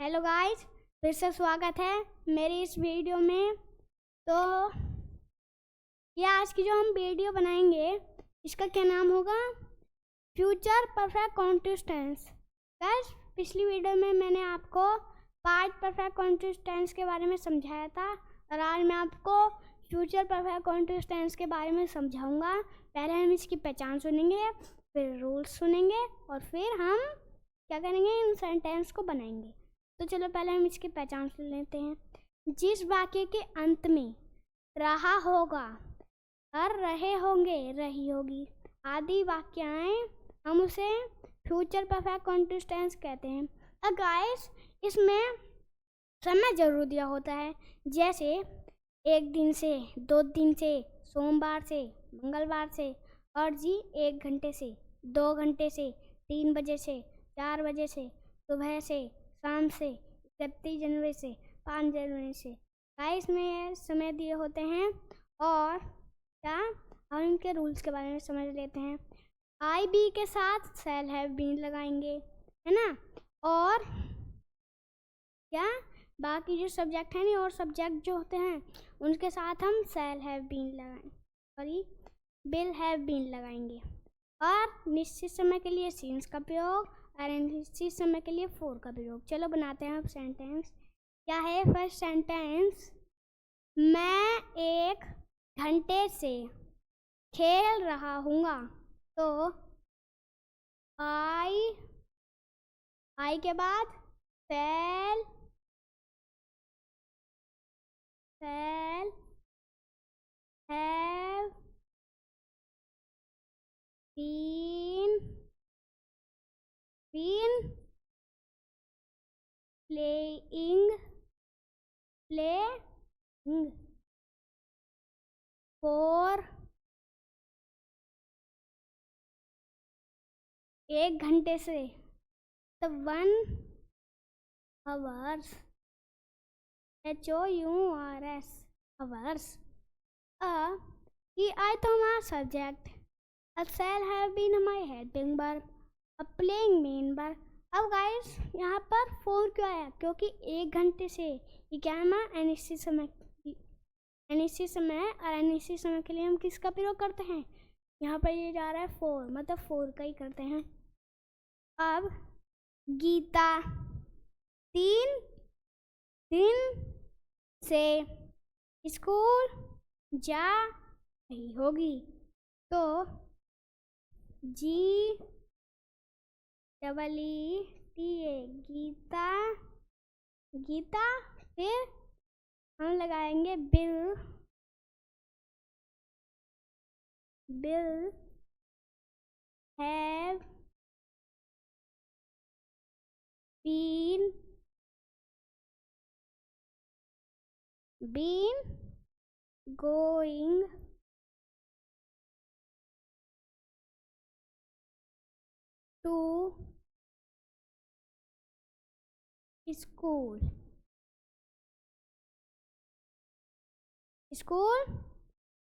Hello guys, फिर से स्वागत है मेरी इस वीडियो में। तो ये आज की जो हम वीडियो बनाएंगे इसका क्या नाम होगा? Future perfect continuous tense. Guys, पिछली वीडियो में मैंने आपको पास्ट परफेक्ट कंटीन्यूअस टेंस के बारे में समझाया था और आज मैं आपको फ्यूचर परफेक्ट कंटीन्यूअस टेंस के बारे में समझाऊंगा। पहले हम इसकी पहचान सुनेंगे, फिर रूल्स सुनेंगे और फिर हम क्या करेंगे, इन सेंटेंस को बनाएंगे। तो चलो पहले हम इसकी पहचान सुन लेते हैं। जिस वाक्य के अंत में रहा होगा और रहे होंगे, रही होगी आदि वाक्य आए, हम उसे फ्यूचर परफेक्ट कंटीन्यूअस टेंस कहते हैं। अब गाइस, इसमें समय जरूर दिया होता है, जैसे 1 दिन से, 2 दिन से, सोमवार से, मंगलवार से, और जी 1 घंटे से, 2 घंटे से, 3 बजे से, 4 बजे से, सुबह से, शाम से, 31 जनवरी से, 5 जनवरी से। गाइस में समय दिए होते हैं और क्या हम इनके रूल्स के बारे में समझ लेते हैं। आई बी के साथ शैल हैव बीन लगाएंगे, है ना। और क्या बाकी जो सब्जेक्ट है नहीं, और सब्जेक्ट जो होते हैं उनके साथ हम शैल हैव बीन लगाएंगे, सॉरी विल हैव बीन लगाएंगे। और निश्चित समय के लिए सीन्स का प्रयोग और अनिश्चित समय के लिए फोर का प्रयोग। चलो बनाते हैं अब सेंटेंस। क्या है फर्स्ट सेंटेंस? मैं 1 घंटे से खेल रहा हूँगा। तो आई के बाद shall have been playing for 1 घंटे से, तो 1 hours, HOURS hours। आई तो हमारा सब्जेक्ट, अब शैल हैव बीन हमारी हेल्पिंग वर्ब, अब प्लेइंग मेन वर्ब। अब गाइस यहाँ पर 4 क्यों आया? क्योंकि 1 घंटे से ये क्या है हमारा अनिश्चित समय, अनिश्चित समय है और अनिश्चित समय के लिए हम किसका प्रयोग करते हैं? यहाँ पर ये जा रहा है 4, मतलब 4 का ही करते हैं। अब गीता 3 दिन से स्कूल जा रही होगी। तो GEETA गीता, फिर हम लगाएंगे will have been going to school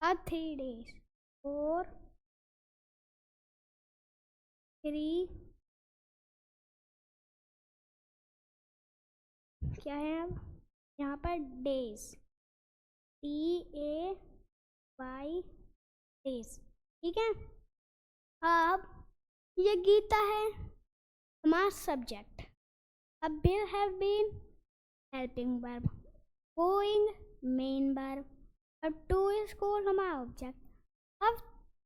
अब 3 days, 4 3 क्या है अब यहाँ पर डेज, DAY डेज, ठीक है। अब ये गीता है हमारा सब्जेक्ट, अब will have been helping verb, going main verb, अब टू स्कूल हमारा ऑब्जेक्ट। अब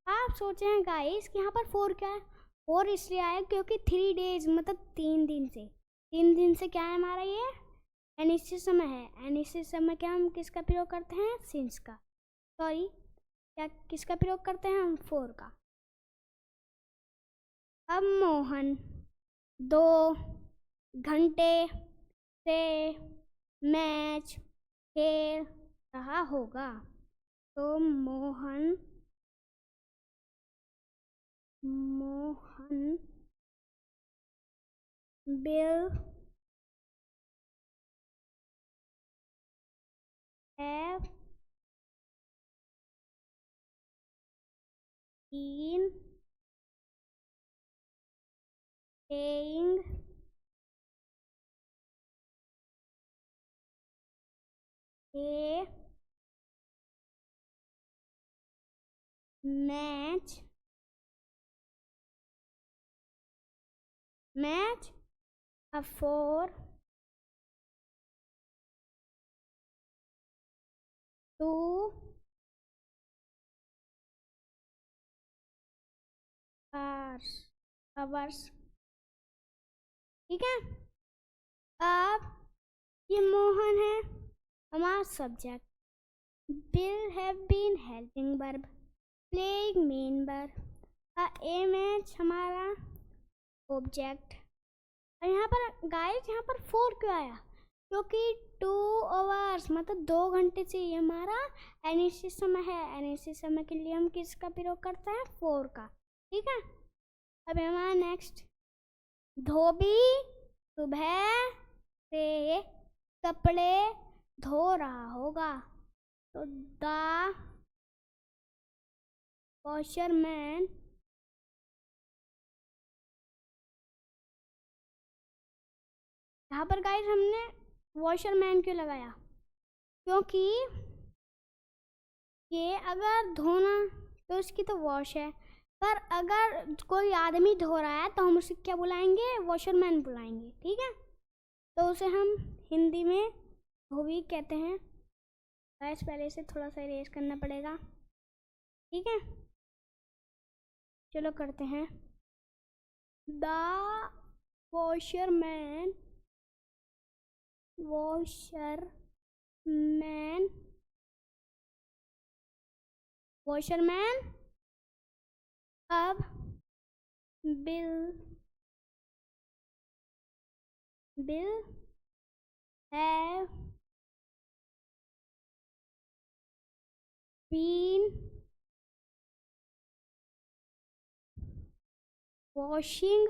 आप सोचे हैं गाइस कि यहाँ पर 4 क्या है? 4 इसलिए आया क्योंकि 3 days मतलब 3 दिन से, 3 दिन से क्या है हमारा, ये अनिश्चित समय है। अनिश्चित समय क्या हम किसका प्रयोग करते हैं? सिंस का, सॉरी क्या किसका प्रयोग करते हैं हम? 4 का। अब मोहन 2 घंटे से मैच खेल रहा होगा। तो Mohan will have been playing match a 4 2 hours। ठीक है। अब ये मोहन है हमारा subject, will have been helping verb, playing main verb, एम हमारा ऑब्जेक्ट। और यहाँ पर गाइस यहाँ पर 4 क्यों आया? क्योंकि 2 आवर्स मतलब 2 घंटे से ये हमारा एनएससी समय है। एनएससी समय के लिए हम किसका प्रयोग करते हैं? 4 का। ठीक है। अब हमारा नेक्स्ट, धोबी सुबह से कपड़े धो रहा होगा, तो द वॉशरमैन यहाँ पर गाइस हमने वॉशरमैन क्यों लगाया? क्योंकि ये अगर धोना तो उसकी तो वॉश है, पर अगर कोई आदमी धो रहा है तो हम उसे क्या बुलाएंगे? वॉशरमैन बुलाएंगे। ठीक है। तो उसे हम हिंदी में धोबी कहते हैं। गाइस पहले से थोड़ा सा इरेज करना पड़ेगा। ठीक है, चलो करते हैं। द वॉशरमैन अब will have been washing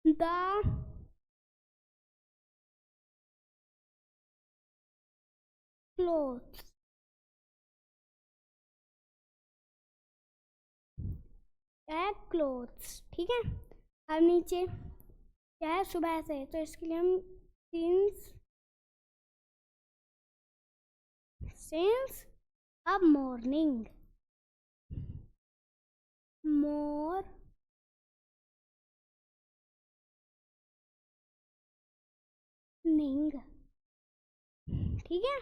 the clothes। Clothes. ठीक है। अब नीचे क्या है? सुबह से, तो इसके लिए हम since अब मॉर्निंग ठीक है।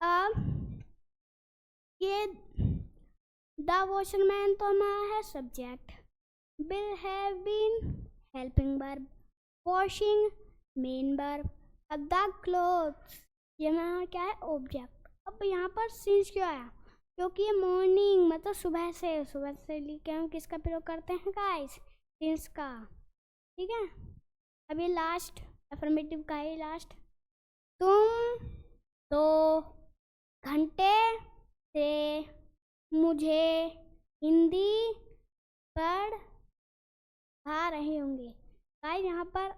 अब ये द वॉशरमैन तो हमारा है subject, will have been helping verb, washing main verb, अब द क्लोथ्स ये हमारा क्या है? ऑब्जेक्ट। अब यहाँ पर सिंस क्यों आया? क्योंकि ये मॉर्निंग मतलब सुबह से लेके हम किसका प्रयोग करते हैं गाइस? सिंस का। ठीक है। अब ये लास्ट अफर्मेटिव का है। लास्ट, तुम 2 घंटे से मुझे हिंदी पढ़ा रहे होंगे। गाइस यहाँ पर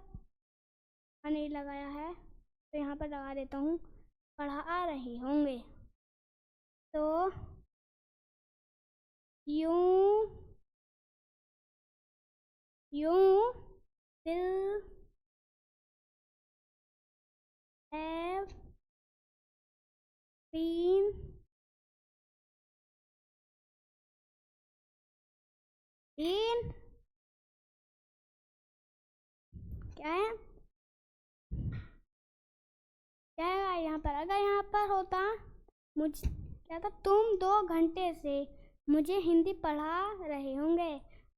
नहीं लगाया है तो यहाँ पर लगा देता हूँ, पढ़ा रहे होंगे। तो यूं will have been in क्या है? क्या है यहाँ पर? अगर यहाँ पर होता मुझे क्या था? तुम 2 घंटे से मुझे हिंदी पढ़ा रहे होंगे।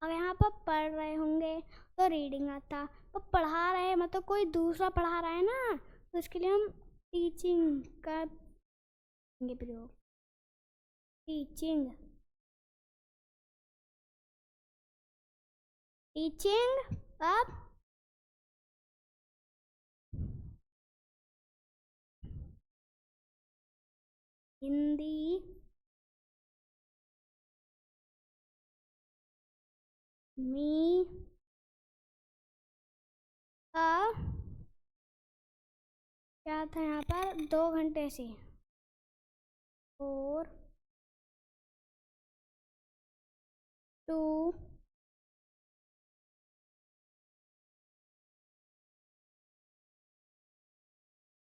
अगर यहाँ पर पढ़ रहे होंगे तो रीडिंग आता, तो पढ़ा रहे मतलब कोई दूसरा पढ़ा रहा है ना, तो इसके लिए हम टीचिंग का प्रयोग। टीचिंग अब हिंदी मी क्या था यहाँ पर? 2 घंटे से 4 2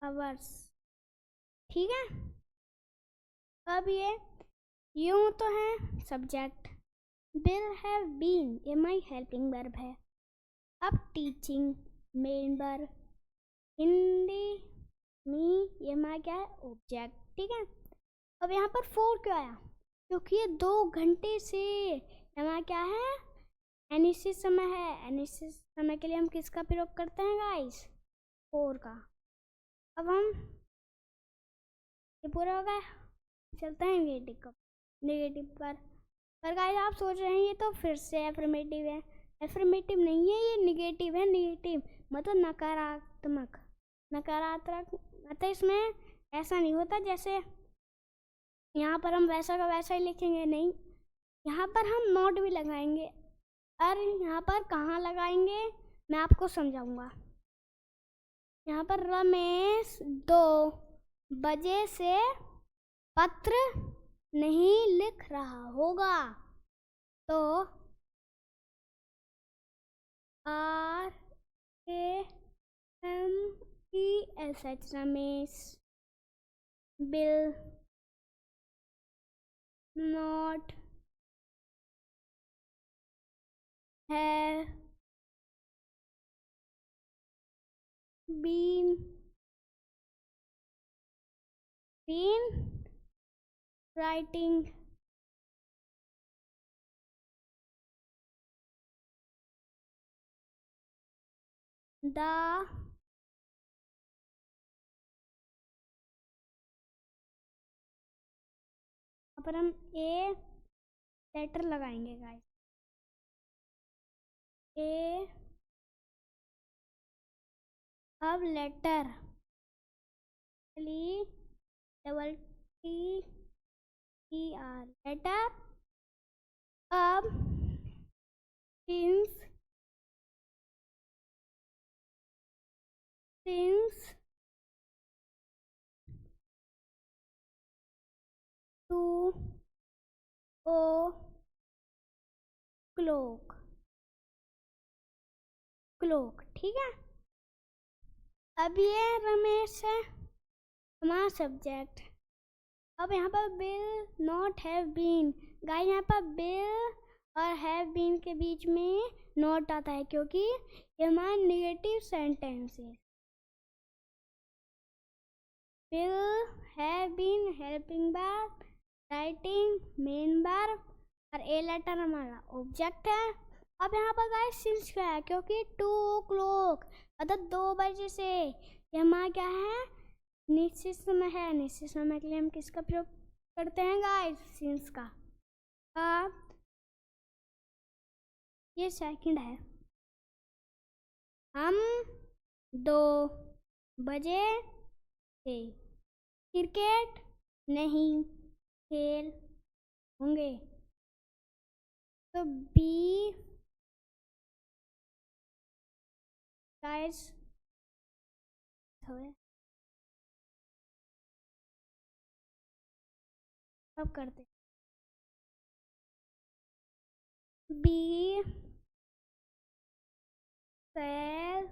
आवर्स। ठीक है, अब ये यूं तो है सब्जेक्ट, विल हैव बीन ये माई हेल्पिंग वर्ब है। अब टीचिंग मेन वर्ब, हिंदी मी ये माई क्या है ऑब्जेक्ट। ठीक है, अब यहाँ पर 4 क्यों आया, क्योंकि ये 2 घंटे से यहाँ क्या है अनिश्चित समय है। अनिश्चित समय के लिए हम किसका प्रयोग करते हैं गाइस, 4 का। अब हम ये पूरा हो गया, चलते हैं नेगेटिव पर गाइस आप सोच रहे हैं ये तो फिर से एफर्मेटिव है। एफर्मेटिव नहीं है, ये निगेटिव है। निगेटिव मतलब नकारात्मक। मतलब इसमें ऐसा नहीं होता जैसे यहाँ पर हम वैसा का वैसा ही लिखेंगे, नहीं, यहाँ पर हम नोट भी लगाएंगे। और यहाँ पर कहाँ लगाएंगे मैं आपको समझाऊंगा। यहाँ पर रमेश 2 बजे से पत्र नहीं लिख रहा होगा, तो RAMESH Ramesh will not have been writing the पर हम ए लेटर लगाएंगे गाइस, ए। अब लेटर LETTER लेटर। अब since to क्लोक। ठीक है, अब ये रमेश है हमारा सब्जेक्ट। अब यहाँ पर will not have been guys, यहाँ पर विल और हैव बीन के बीच में नॉट आता है क्योंकि ये हमारा नेगेटिव सेंटेंस है। Will have been helping verb, writing main verb और ए लेटर हमारा ऑब्जेक्ट है। अब यहाँ पर गाइस सिंस क्या है, क्योंकि 2 o'clock मतलब 2 बजे से ये हमारा क्या है निश्चित समय है। निश्चित समय के लिए हम किसका प्रयोग करते हैं गाइस, सिंस का। अब ये सेकंड है, हम 2 बजे से क्रिकेट नहीं खेल होंगे, तो बी गाइस अब करते बी shall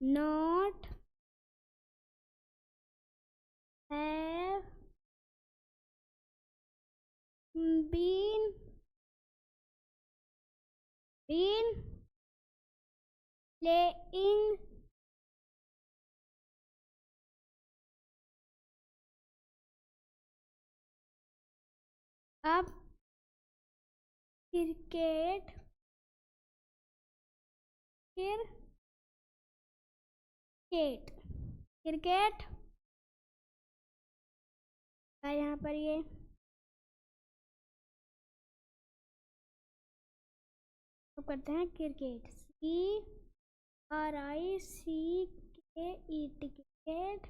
not have been playing अब क्रिकेट यहाँ पर ये तो करते हैं क्रिकेट, CRICKET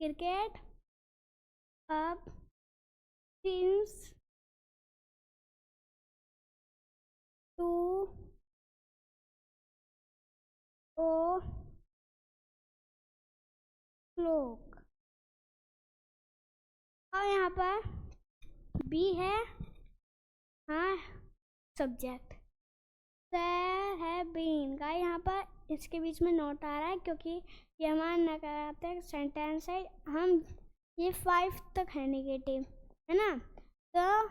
क्रिकेट। अब since to o'clock। और यहाँ पर बी है हाँ subject, there have been guys यहाँ पर इसके बीच में नोट आ रहा है क्योंकि ये हमारा नकारात्मक सेंटेंस है। हम ये 5 तक है नेगेटिव, है ना। तो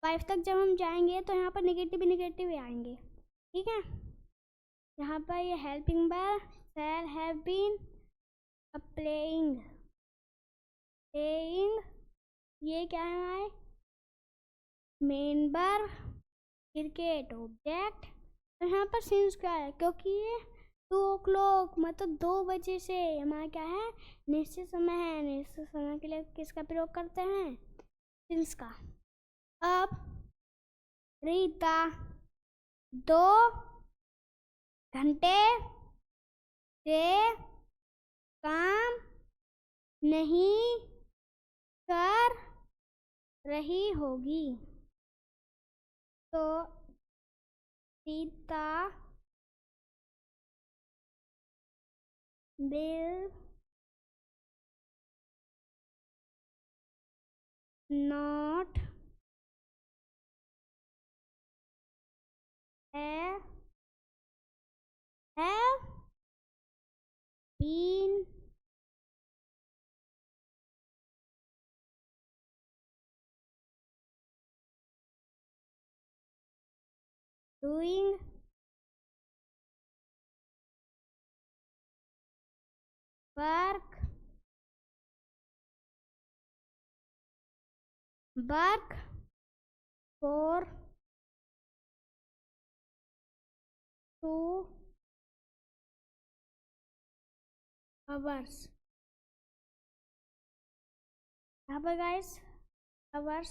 5 तक जब हम जाएंगे तो यहाँ पर नेगेटिव ही आएंगे, ठीक है। यहाँ पर ये helping verb there have been playing, ये क्या है हमारे मेन वर्ब, क्रिकेट ऑब्जेक्ट। तो यहाँ पर सिंस क्या है, क्योंकि ये 2 o'clock मतलब 2 बजे से हमारा क्या है निश्चित समय है। निश्चित समय के लिए किसका प्रयोग करते हैं, सिंस का। अब रीता 2 घंटे से काम नहीं कर रही होगी। तो Rita will not have been doing work for 2 hours। यहाँ पर गाइस hours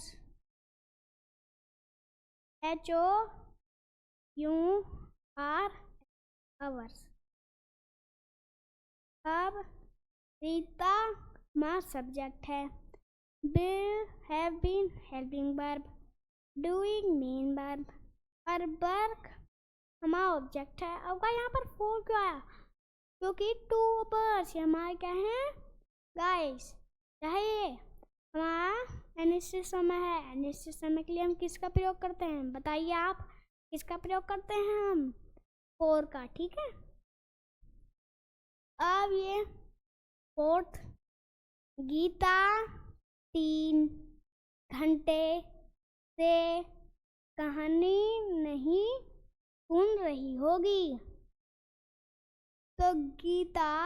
HOUR hours। अब रीता हमारा सब्जेक्ट है, will have been helping verb, doing main verb और work हमारा ऑब्जेक्ट है। अब यहाँ पर 4 क्यों आया, क्योंकि 2 hours हमारा क्या है गाइस, चाहे हमारा अनिश्चित समय है। अनिश्चित समय के लिए हम किसका प्रयोग करते हैं, बताइए आप किसका प्रयोग करते हैं, हम 4 का, ठीक है। अब ये 4th, गीता 3 घंटे से कहानी नहीं सुन रही होगी। तो Gita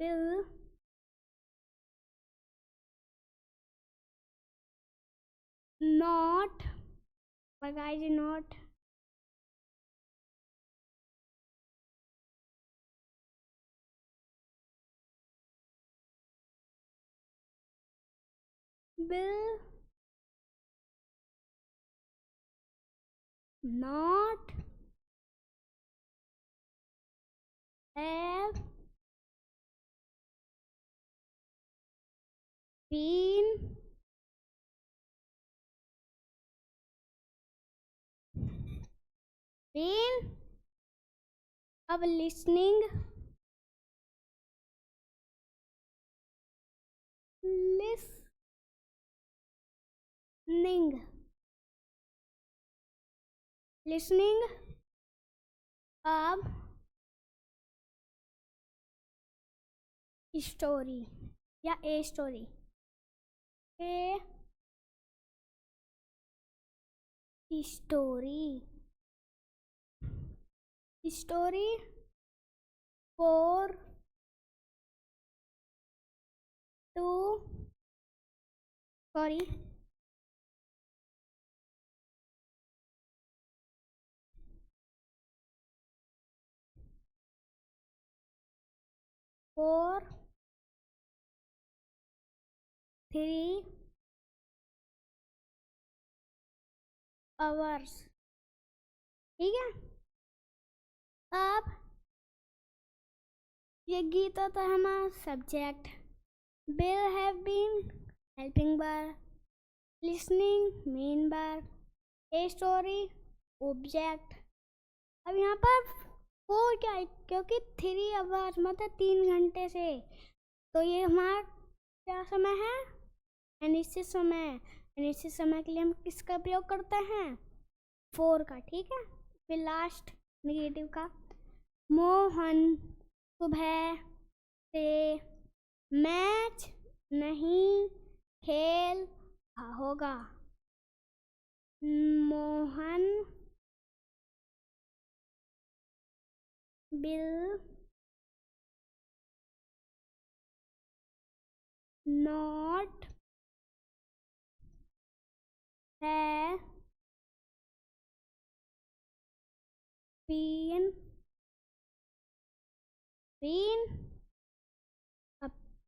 will not, guys, not will not have been अब listening अब स्टोरी या a story, story for 2 4 3 hours, ठीक है। अब ये गीता था हमारा subject, will have been helping verb, listening main verb, a story object. अब यहाँ पर 4 क्या है, क्योंकि 3 hours मतलब 3 घंटे से, तो ये हमारा क्या समय है अनिश्चित समय, अनिश्चित समय के लिए हम किसका प्रयोग करते हैं? फोर का, ठीक है। फिर लास्ट नेगेटिव का, मोहन सुबह से मैच नहीं खेल होगा। Mohan will not have been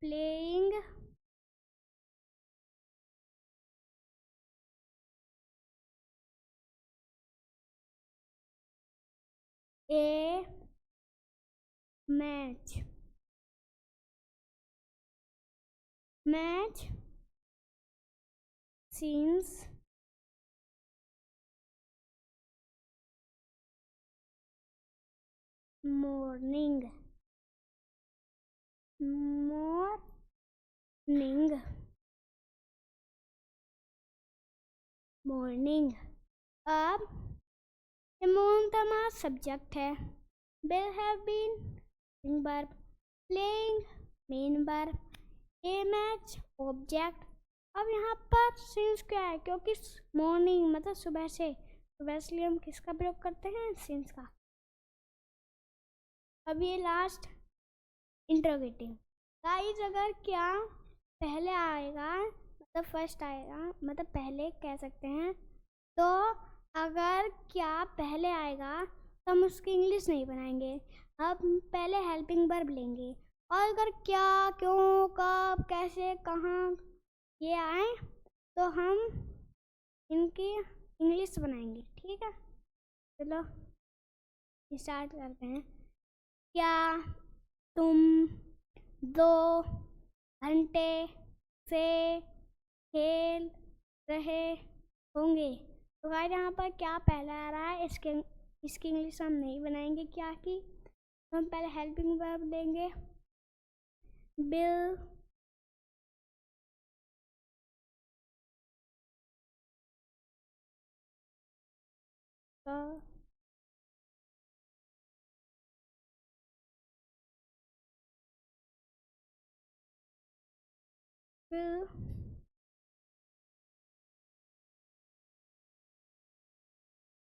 playing a match since morning अब मोहम्मद सब्जेक्ट है, will have been verb, playing main verb, a match object. अब यहाँ पर since क्या है? क्योंकि मॉर्निंग मतलब सुबह से, सुबह इसलिए हम किसका प्रयोग करते हैं? since का। अब ये लास्ट इंटरोगेटिव। गाइस अगर क्या पहले आएगा मतलब फर्स्ट आएगा मतलब पहले कह सकते हैं, तो अगर क्या पहले आएगा तो हम उसकी इंग्लिश नहीं बनाएंगे, हम पहले हेल्पिंग वर्ब लेंगे। और अगर क्या, क्यों, कब, कैसे, कहाँ ये आए तो हम इनकी इंग्लिश बनाएंगे, ठीक है। चलो स्टार्ट करते हैं। क्या तुम 2 घंटे से खेल रहे होंगे? तो गाइस यहाँ पर क्या पहला आ रहा है, इसकी इंग्लिश हम नहीं बनाएंगे क्या की, तो हम पहले हेल्पिंग वर्ब देंगे, bill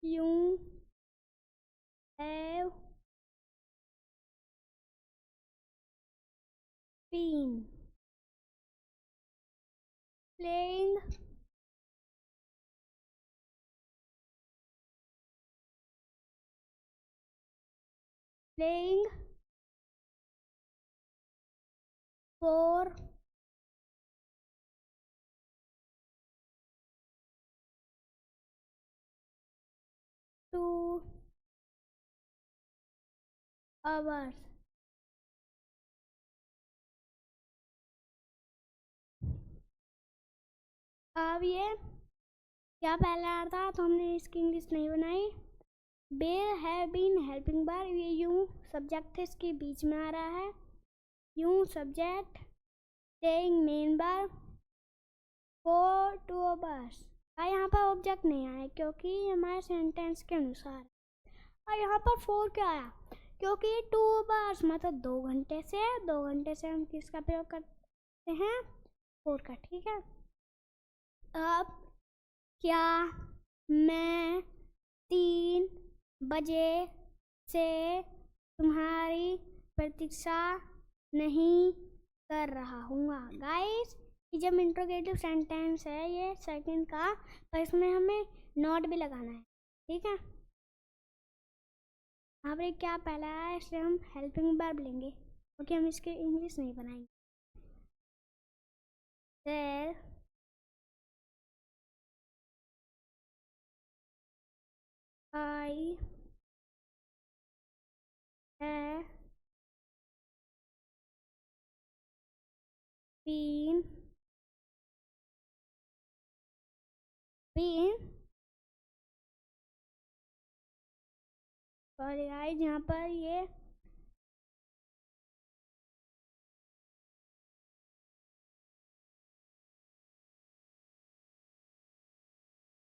you have been playing for 2 hours। अब ये क्या पहले आ रहा था तो हमने इसकी इंग्लिश नहीं बनाई। बेर हैव बीन हेल्पिंग वर्ब, ये यूं सब्जेक्ट है, इसके बीच में आ रहा है, यूं subject, playing main verb, for 2 hours। यहाँ पर ऑब्जेक्ट नहीं आया क्योंकि हमारे सेंटेंस के अनुसार। और यहाँ पर 4 क्या आया? क्योंकि 2 hours मतलब 2 घंटे से, 2 घंटे से हम किसका प्रयोग करते हैं? 4 का, ठीक है। अब क्या मैं 3 बजे से तुम्हारी प्रतीक्षा नहीं कर रहा हूँ। गाइस ये जब इंट्रोगेटिव सेंटेंस है ये सेकंड का, तो इसमें हमें नॉट भी लगाना है, ठीक है। यहाँ पर क्या पहला है इसलिए हम हेल्पिंग वर्ब लेंगे क्योंकि हम इसके इंग्लिश नहीं बनाएंगे। There I have been sorry guys यहाँ पर ये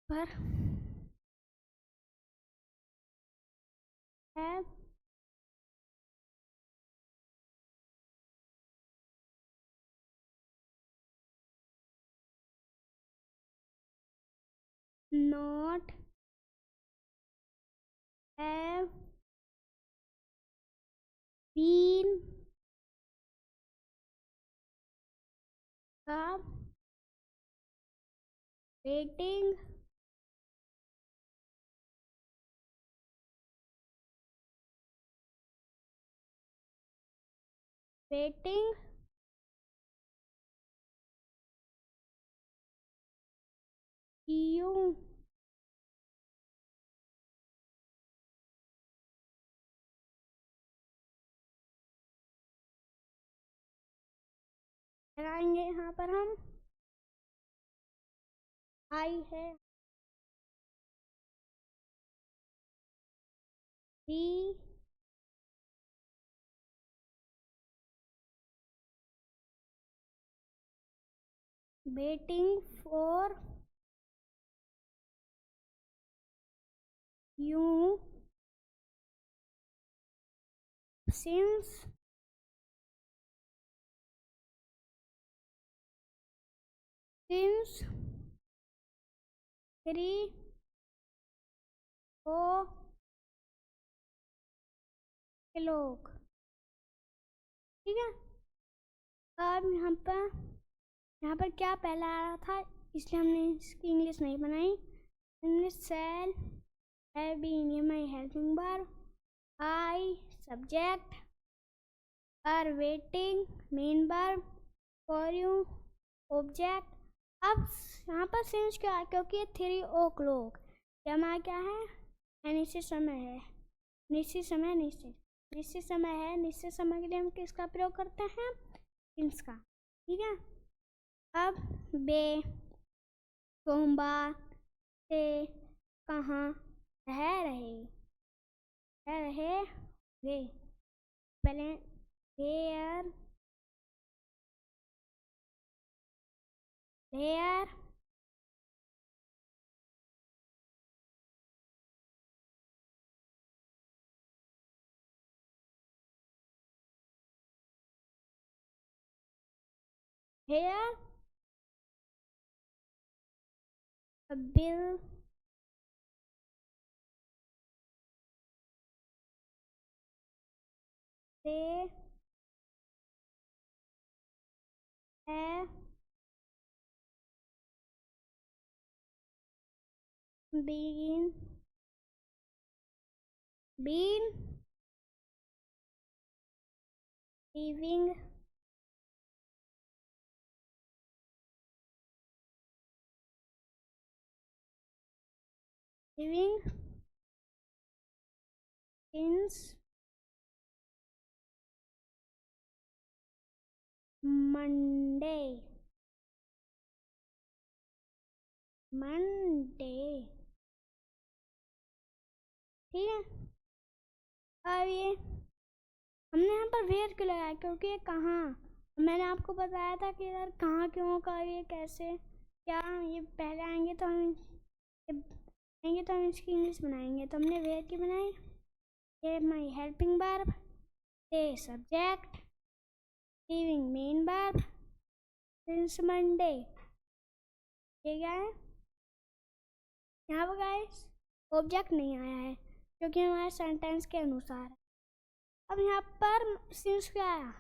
पर have not have been a waiting you लगाएंगे यहाँ पर हम आई है B waiting for you since 3-4 ठीक है। अब यहाँ पर क्या पहला आ रहा था, इसलिए हमने इसकी इंग्लिश नहीं बनाई। इंग्लिश सेल है बीन, ये my helping verb, I subject, are waiting main verb, for you object. अब यहाँ पर सिंस क्या है, क्योंकि ये 3 o'clock जमा क्या है, निश्चित समय है, निश्चित समय है। निश्चित समय के लिए हम किसका प्रयोग करते हैं, सिंस का, ठीक है। अब बे सोमवार से कहाँ रह रहे वे, पहले where here a bill they have been living since Monday, ठीक है। अब ये हमने यहाँ पर वेयर क्यों लगाया, क्योंकि ये कहाँ, मैंने आपको बताया था कि यार कहाँ क्यों का, ये कैसे क्या, ये पहले आएंगे तो हम इसकी इंग्लिश बनाएंगे। तो हमने वेयर की बनाई, ये माई हेल्पिंग वर्ब, ये subject, leaving main verb, since Monday, ये क्या है, यहाँ पर गाइस ऑब्जेक्ट नहीं आया है क्योंकि हमारे सेंटेंस के अनुसार है। अब यहाँ पर सिंस क्या आया,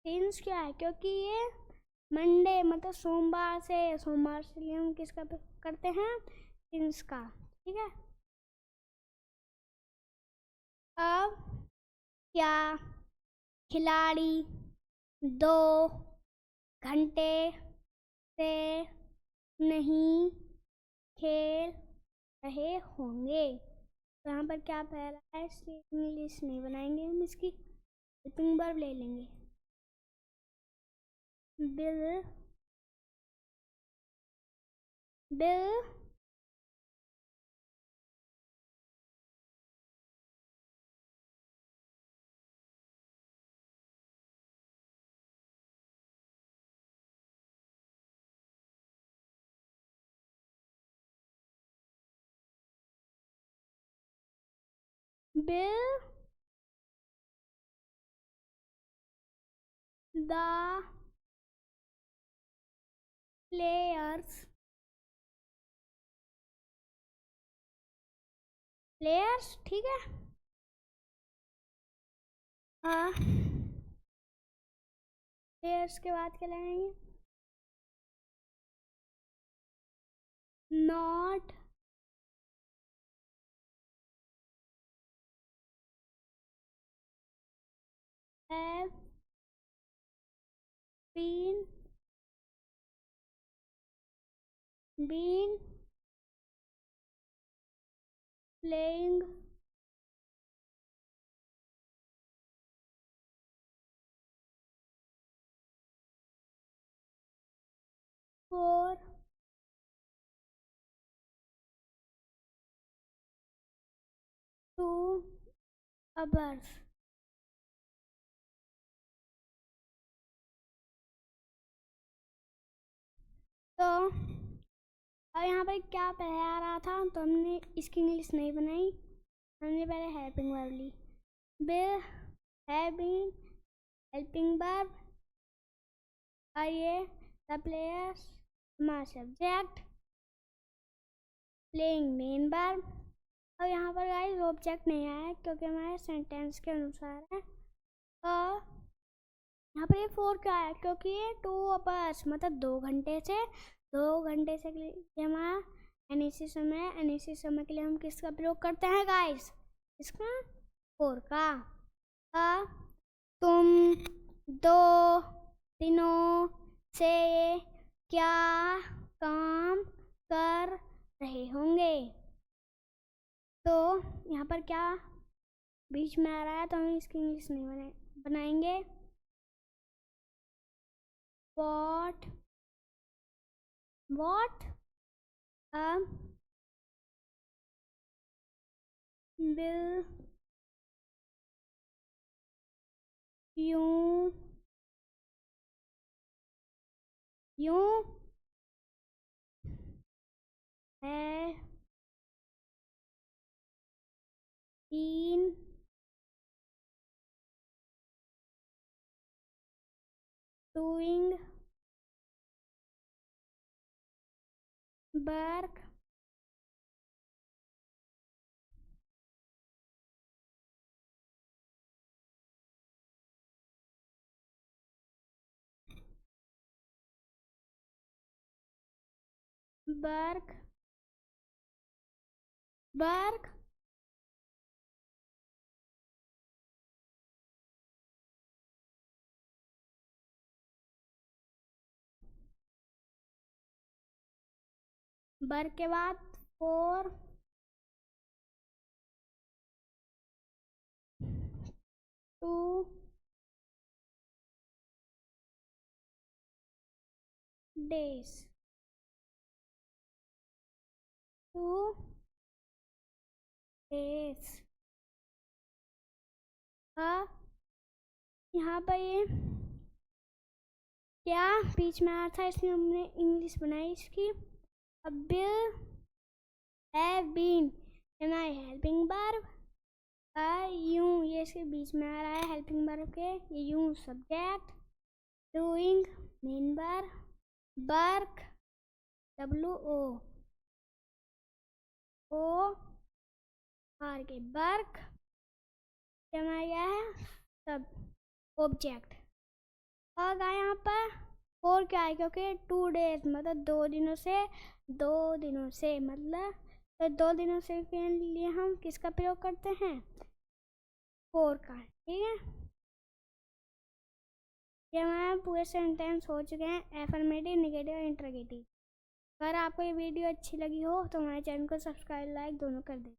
सिंस क्या है, क्योंकि ये मंडे मतलब सोमवार से लिए हम किसका करते हैं, सिंस का, ठीक है। अब क्या खिलाड़ी 2 घंटे से नहीं खेल रहे होंगे, तो यहाँ पर क्या पहला है, इसलिए इंग्लिश नहीं बनाएंगे, हम इसकी हेल्पिंग वर्ब ले लेंगे, बिल Will the players, ठीक है। हाँ, प्लेयर्स के बाद क्या लगाएंगे? Not have been playing for 2 hours। तो अब यहाँ पर क्या पहले आ रहा था, तो हमने इसकी इंग्लिश नहीं बनाई, हमने पहले हेल्पिंग वर्ब ली। Will have been helping verb, और ये द प्लेयर्स हमारा सब्जेक्ट, प्लेइंग मेन वर्ब। अब यहाँ पर गाइस ऑब्जेक्ट नहीं आया है क्योंकि हमारे सेंटेंस के अनुसार है। और यहाँ पर ये 4 क्या है, क्योंकि ये 2 hours मतलब 2 घंटे से के लिए हमारा एनईसी समय है। एनईसी समय के लिए हम किसका प्रयोग करते हैं गाइस? इसका 4 का। तुम 2 दिनों से क्या काम कर रहे होंगे? तो यहाँ पर क्या बीच में आ रहा है, तो हम इसकी इंग्लिश नहीं बनाएंगे। What will you have been doing work के बाद 4 2 days 2 days। यहाँ पर ये क्या बीच में आया था, इसलिए हमने इंग्लिश बनाई इसकी। अब विल हैव बीन हमारी हेल्पिंग वर्ब, यूं ये इसके बीच में आ रहा है हेल्पिंग वर्ब के, ये यूं subject, doing main verb, work WOR के वर्क हमारा क्या है सब ऑब्जेक्ट। और यहाँ पर 4 क्या है, क्योंकि 2 days मतलब 2 दिनों से मतलब तो 2 दिनों से के लिए हम किसका प्रयोग करते हैं? 4 का, ठीक है। ये हमारे पूरे सेंटेंस हो चुके हैं, एफर्मेटिव, नेगेटिव और इंटरोगेटिव। अगर आपको ये वीडियो अच्छी लगी हो तो हमारे चैनल को सब्सक्राइब, लाइक दोनों कर दें।